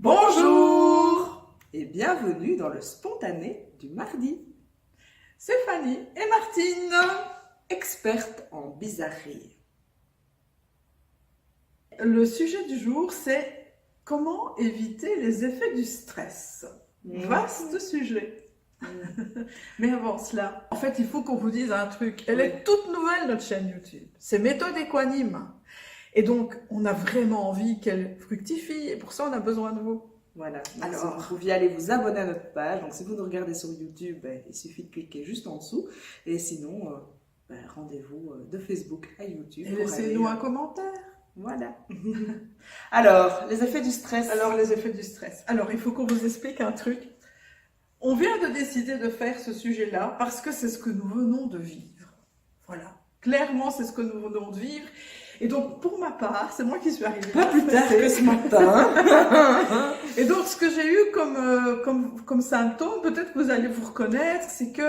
Bonjour et bienvenue dans le spontané du mardi. C'est Fanny et Martine, expertes en bizarrerie. Le sujet du jour, c'est comment éviter les effets du stress. Vaste sujet. Mais avant cela, en fait, il faut qu'on vous dise un truc. Elle est toute nouvelle, notre chaîne YouTube. C'est Méthode Équanime. Et donc, on a vraiment envie qu'elle fructifie et pour ça, on a besoin de vous. Voilà. Alors, vous pouviez aller vous abonner à notre page. Donc, si vous nous regardez sur YouTube, il suffit de cliquer juste en dessous. Et sinon, rendez-vous de Facebook à YouTube. Et laissez-nous un commentaire. Voilà. Alors, les effets du stress. Alors, il faut qu'on vous explique un truc. On vient de décider de faire ce sujet-là parce que c'est ce que nous venons de vivre. Voilà. Clairement, c'est ce que nous venons de vivre. Et donc, pour ma part, c'est moi qui suis arrivée. Pas plus tard que ce matin. Et donc, ce que j'ai eu comme symptôme, peut-être que vous allez vous reconnaître, c'est que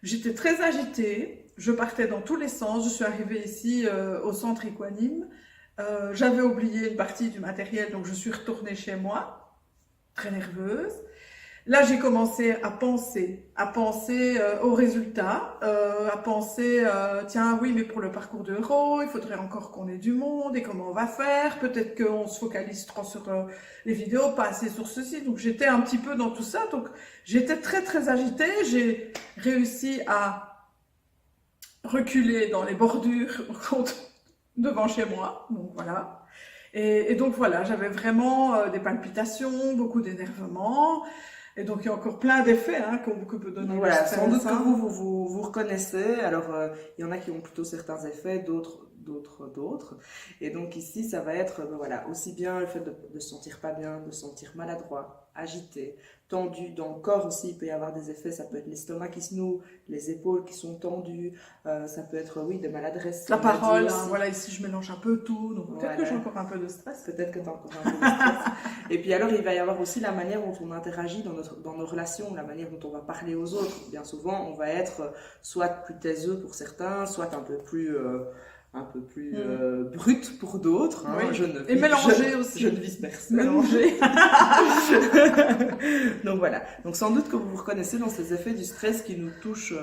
j'étais très agitée. Je partais dans tous les sens. Je suis arrivée ici au centre Équanime. J'avais oublié une partie du matériel, donc je suis retournée chez moi, très nerveuse. Là, j'ai commencé à penser aux résultats, à penser, tiens, oui, mais pour le parcours de héros, il faudrait encore qu'on ait du monde, et comment on va faire? Peut-être qu'on se focalise trop sur les vidéos, pas assez sur ceci. Donc, j'étais un petit peu dans tout ça. Donc, j'étais très, très agitée. J'ai réussi à reculer dans les bordures devant chez moi. Donc, voilà. Et donc, voilà, j'avais vraiment des palpitations, beaucoup d'énervement. Et donc, il y a encore plein d'effets que peut donner voilà, le stress. Sans doute que vous reconnaissez. Alors, il y en a qui ont plutôt certains effets, d'autres. Et donc ici, ça va être voilà, aussi bien le fait de se sentir pas bien, de se sentir maladroit, agité, tendu. Dans le corps aussi, il peut y avoir des effets. Ça peut être l'estomac qui se noue, les épaules qui sont tendues. Ça peut être, oui, des maladresses. La parole, voilà, ici, je mélange un peu tout. Donc, peut-être que j'ai encore un peu de stress. Peut-être que tu as encore un peu de stress. Et puis alors, il va y avoir aussi la manière dont on interagit dans nos relations, la manière dont on va parler aux autres. Bien souvent, on va être soit plus taiseux pour certains, soit un peu plus brute pour d'autres. Oui. Et mélanger aussi. Je ne vise personne. Mélanger. Donc voilà. Donc sans doute que vous vous reconnaissez dans ces effets du stress qui nous touchent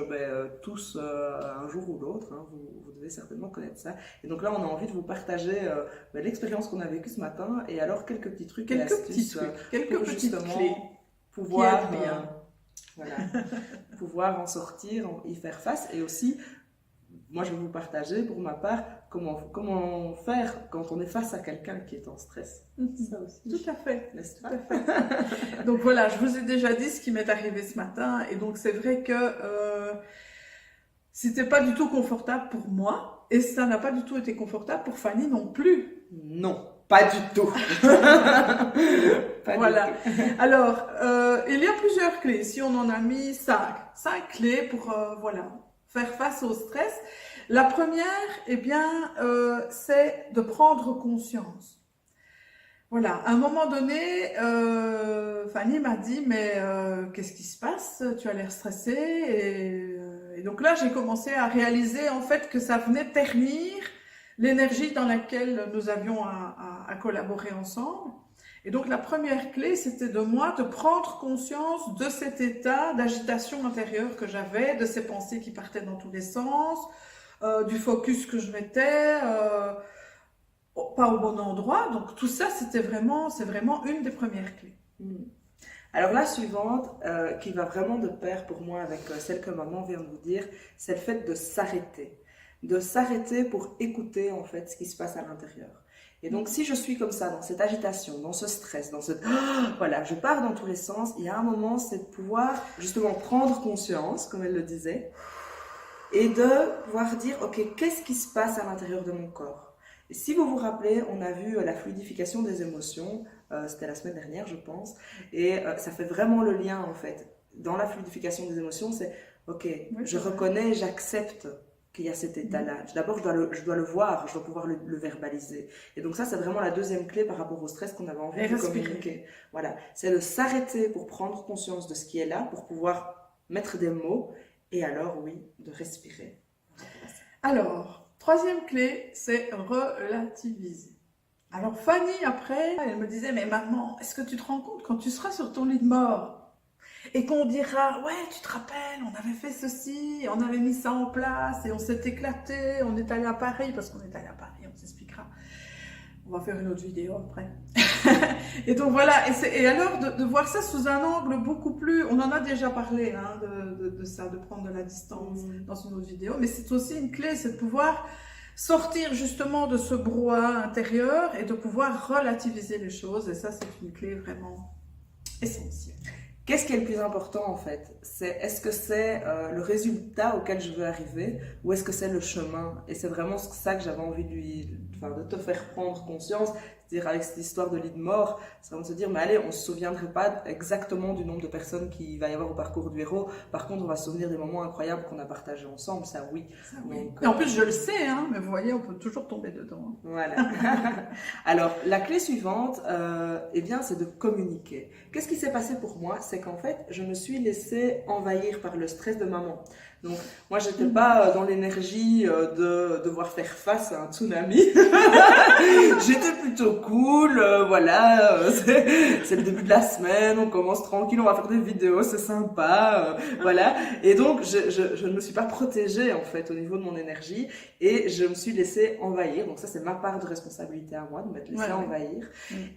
tous un jour ou l'autre. Vous devez certainement connaître ça. Et donc là, on a envie de vous partager l'expérience qu'on a vécue ce matin et alors quelques petits trucs, quelques petites clés pouvoir pouvoir en sortir, y faire face et aussi. Moi, je vais vous partager, pour ma part, comment faire quand on est face à quelqu'un qui est en stress. Ça aussi. Tout à fait. N'est-ce pas? Tout à fait. Donc voilà, je vous ai déjà dit ce qui m'est arrivé ce matin. Et donc, c'est vrai que c'était pas du tout confortable pour moi. Et ça n'a pas du tout été confortable pour Fanny non plus. Non, pas du tout. Voilà. Alors, il y a plusieurs clés. Si on en a mis 5 clés pour, faire face au stress. La première, c'est de prendre conscience. Voilà, à un moment donné, Fanny m'a dit, mais qu'est-ce qui se passe? Tu as l'air stressée. Et donc là, j'ai commencé à réaliser en fait que ça venait ternir l'énergie dans laquelle nous avions à collaborer ensemble. Et donc la première clé, c'était de prendre conscience de cet état d'agitation intérieure que j'avais, de ces pensées qui partaient dans tous les sens, du focus que je mettais, pas au bon endroit. Donc tout ça, c'est vraiment une des premières clés. Alors la suivante, qui va vraiment de pair pour moi avec celle que maman vient de vous dire, c'est le fait de s'arrêter. De s'arrêter pour écouter en fait ce qui se passe à l'intérieur. Et donc, si je suis comme ça, dans cette agitation, dans ce stress, voilà, je pars dans tous les sens, il y a un moment, c'est de pouvoir justement prendre conscience, comme elle le disait, et de pouvoir dire, ok, qu'est-ce qui se passe à l'intérieur de mon corps? Et si vous vous rappelez, on a vu la fluidification des émotions, c'était la semaine dernière, je pense, et ça fait vraiment le lien, en fait. Dans la fluidification des émotions, c'est, ok, je reconnais, j'accepte qu'il y a cet état-là. D'abord, je dois le voir, je dois pouvoir le verbaliser. Et donc ça, c'est vraiment la deuxième clé par rapport au stress qu'on avait envie de communiquer. Voilà, c'est de s'arrêter pour prendre conscience de ce qui est là, pour pouvoir mettre des mots, et alors, oui, de respirer. Alors, troisième clé, c'est relativiser. Alors Fanny, après, elle me disait, mais maman, est-ce que tu te rends compte quand tu seras sur ton lit de mort et qu'on dira, ouais, tu te rappelles, on avait fait ceci, on avait mis ça en place et on s'est éclaté, on est allé à Paris, parce qu'on est allé à Paris, on s'expliquera. On va faire une autre vidéo après. Et donc voilà, et alors de voir ça sous un angle beaucoup plus, on en a déjà parlé hein, de ça, de prendre de la distance dans une autre vidéo, mais c'est aussi une clé, c'est de pouvoir sortir justement de ce brouhaha intérieur et de pouvoir relativiser les choses, et ça c'est une clé vraiment essentielle. Qu'est-ce qui est le plus important en fait? Est-ce que c'est le résultat auquel je veux arriver ou est-ce que c'est le chemin? Et c'est vraiment ça que j'avais envie de te faire prendre conscience. C'est-à-dire avec cette histoire de lit de mort, c'est vraiment de se dire, mais allez, on ne se souviendrait pas exactement du nombre de personnes qu'il va y avoir au parcours du héros. Par contre, on va se souvenir des moments incroyables qu'on a partagés ensemble, ça oui. Donc, et en plus, je le sais, hein, mais vous voyez, on peut toujours tomber dedans. Voilà. Alors, la clé suivante, eh bien, c'est de communiquer. Qu'est-ce qui s'est passé pour moi? C'est qu'en fait, je me suis laissée envahir par le stress de maman. Donc, moi, j'étais pas dans l'énergie de devoir faire face à un tsunami. J'étais plutôt cool, voilà, c'est le début de la semaine, on commence tranquille, on va faire des vidéos, c'est sympa, voilà. Et donc, je ne me suis pas protégée, en fait, au niveau de mon énergie, et je me suis laissée envahir. Donc ça, c'est ma part de responsabilité à moi, de m'être laissée envahir.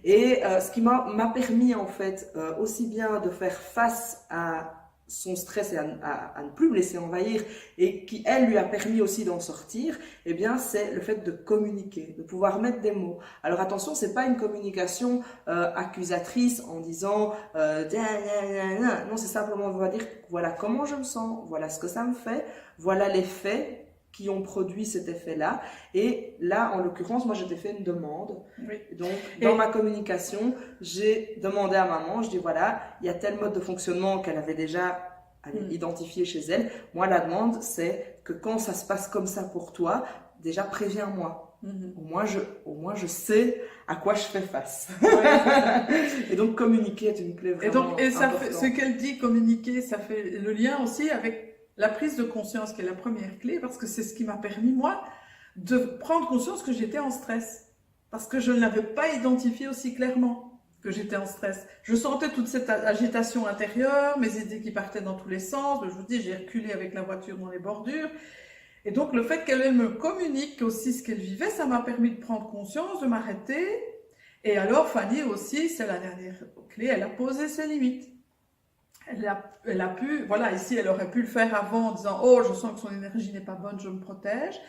Et ce qui m'a permis, en fait, aussi bien de faire face à son stress et à ne plus me laisser envahir, et qui, elle, lui a permis aussi d'en sortir, eh bien, c'est le fait de communiquer, de pouvoir mettre des mots. Alors attention, c'est pas une communication accusatrice en disant non, c'est simplement on va dire voilà comment je me sens, voilà ce que ça me fait, voilà les faits qui ont produit cet effet-là. Et là, en l'occurrence, moi, je t'ai fait une demande. Oui. Donc, dans ma communication, j'ai demandé à maman, je dis, voilà, il y a tel mode de fonctionnement qu'elle avait déjà identifié chez elle. Moi, la demande, c'est que quand ça se passe comme ça pour toi, déjà, préviens-moi. Au moins, je sais à quoi je fais face. Et donc, communiquer est une clé vraiment et ça importante. fait, ce qu'elle dit, communiquer, ça fait le lien aussi avec la prise de conscience qui est la première clé, parce que c'est ce qui m'a permis, moi, de prendre conscience que j'étais en stress. Parce que je ne l'avais pas identifié aussi clairement que j'étais en stress. Je sentais toute cette agitation intérieure, mes idées qui partaient dans tous les sens. Je vous dis, j'ai reculé avec la voiture dans les bordures. Et donc, le fait qu'elle me communique aussi ce qu'elle vivait, ça m'a permis de prendre conscience, de m'arrêter. Et alors, Fanny aussi, c'est la dernière clé, elle a posé ses limites. Elle a pu, voilà, ici, elle aurait pu le faire avant en disant « Oh, je sens que son énergie n'est pas bonne, je me protège ».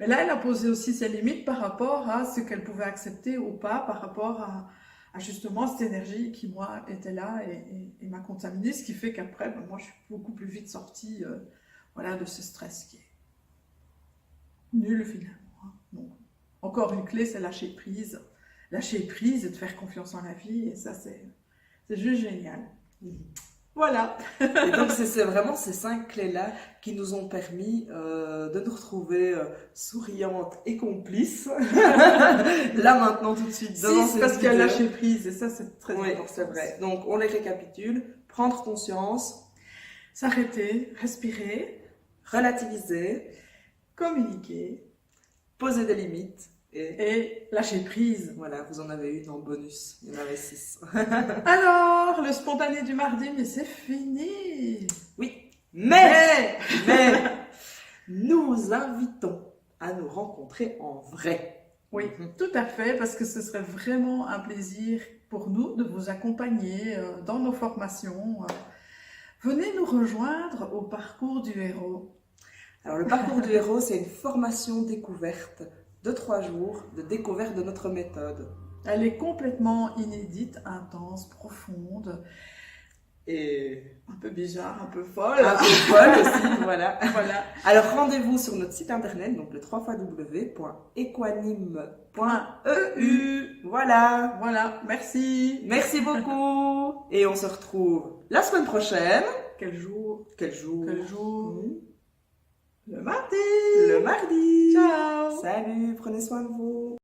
Mais là, elle a posé aussi ses limites par rapport à ce qu'elle pouvait accepter ou pas, par rapport à justement cette énergie qui, moi, était là et m'a contaminée, ce qui fait qu'après, ben, moi, je suis beaucoup plus vite sortie voilà, de ce stress qui est nul finalement. Hein. Donc, encore une clé, c'est lâcher prise. Lâcher prise et de faire confiance en la vie, et ça, c'est juste génial. Voilà. Et donc, c'est vraiment ces 5 clés-là qui nous ont permis de nous retrouver souriantes et complices. Là, maintenant, tout de suite, devant c'est parce qu'il y a lâché prise, et ça, c'est très important. Oui, c'est vrai. Donc, on les récapitule. Prendre conscience. S'arrêter, respirer. Relativiser. Communiquer. Poser des limites. Et lâcher prise. Voilà, vous en avez une en bonus. Il y en avait 6. Alors, le spontané du mardi, mais c'est fini. Oui, mais nous vous invitons à nous rencontrer en vrai. Oui, tout à fait, parce que ce serait vraiment un plaisir pour nous de vous accompagner dans nos formations. Venez nous rejoindre au parcours du héros. Alors, le parcours du héros, c'est une formation découverte de 3 jours de découverte de notre méthode. Elle est complètement inédite, intense, profonde. Et un peu bizarre, un peu folle. Un peu folle aussi, voilà. Voilà. Alors rendez-vous sur notre site internet, donc le www.equanime.eu. Voilà. Voilà, merci. Merci beaucoup. Et on se retrouve la semaine prochaine. Quel jour? Quel jour? Quel jour? Le mardi. Le mardi. Ciao. Salut, prenez soin de vous.